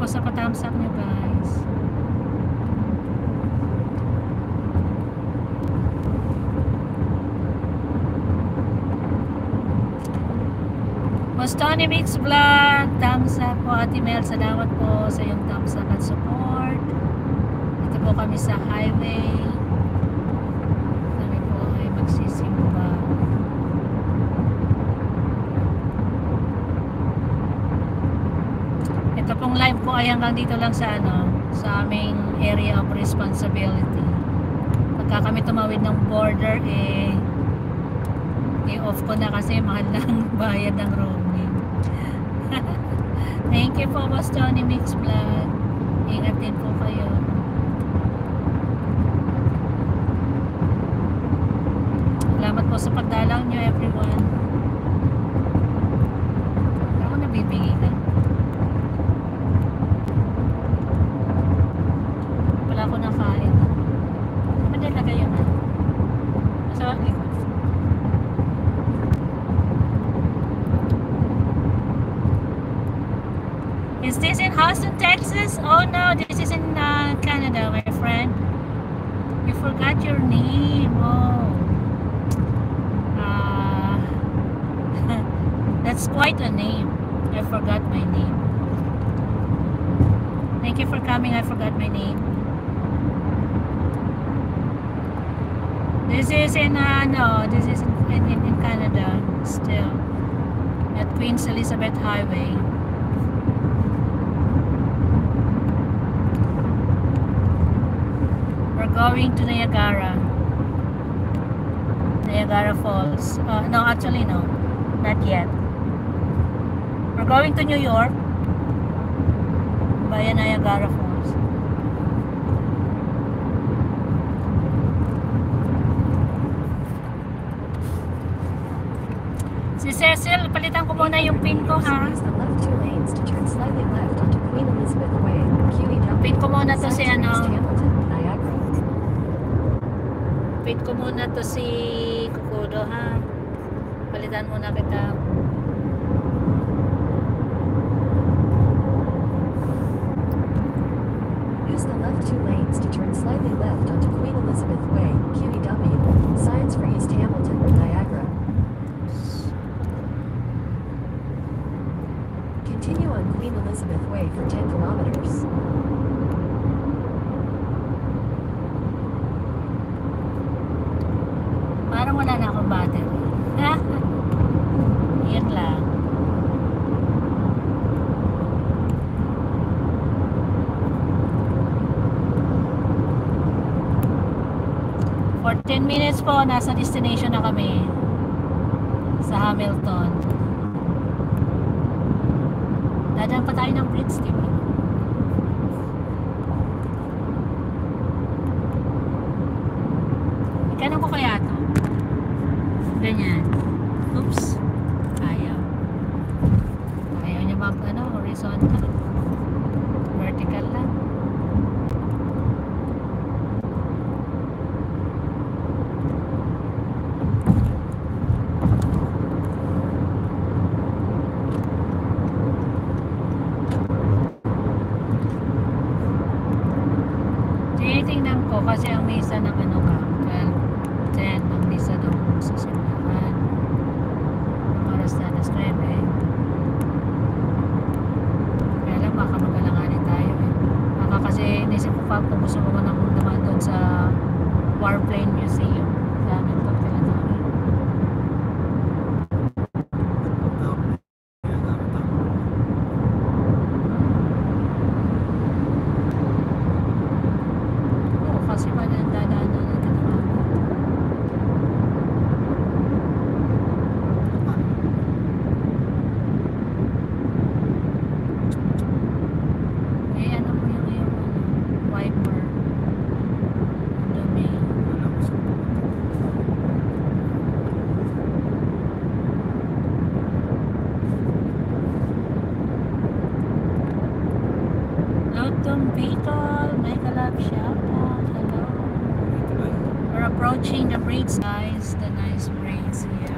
po sa patamsak nyo guys. Tony Mix Vlog, thumbs up po Ate Mel, salamat po sa iyong thumbs up at support. Ito po kami sa highway, kami po ay magsisimba. Ito pong live po ay hanggang dito lang sa sa aming area of responsibility. Pagka kami tumawid ng border i-off ko na kasi mahal lang bayad ng roaming. Thank you po Boss Tony Mix Vlog. Ingat din po kayo. Salamat po sa pagdalaw nyo everyone. Ako nabibigay ka. Wala ko na kain. Madala kayo na. Nasa likod. Is this in Houston, Texas? Oh no, this is in Canada, my friend. You forgot your name. Oh. That's quite a name. I forgot my name. Thank you for coming. I forgot my name. This is in this is in Canada still at Queen Elizabeth Highway. Going to Niagara Falls. No, actually no, not yet. We're going to New York via Niagara Falls. Si Cecil, palitan ko muna yung pin ko ha. Pin ko muna to si Pin ko muna to si Kukudo ha. Palitan muna kita. Use the left 2 lanes to turn slightly left onto Queen Elizabeth Way, QEW. Signs for East Hamilton, Niagara. Continue on Queen Elizabeth Way for 10 kilometers. Parang wala na akong battery. Yan lang. For 10 minutes po, nasa destination na kami. Sa Hamilton. Dadaan pa tayo ng bridge, diba? Ikanan ko kaya ito? Ganyan. Oops. Ayaw. Ayaw niya mag horizontal. Vertical lang. Tinitingnan ko kasi ang misa ng ka. Well, 10 ang misa doon sa simbahan. Oras na alas 9 eh. Kaya lang baka magalanganin tayo eh. Baka kasi inisip ko pa kung gusto mo nang dumaan doon sa Warplane Museum. Dami ko tinatawin. Oo, kasi dadaan na natin. Wiper. Dumi. Autumn Beetle, make a love shout out. Hello. We're approaching the bridge, guys. The nice bridge here.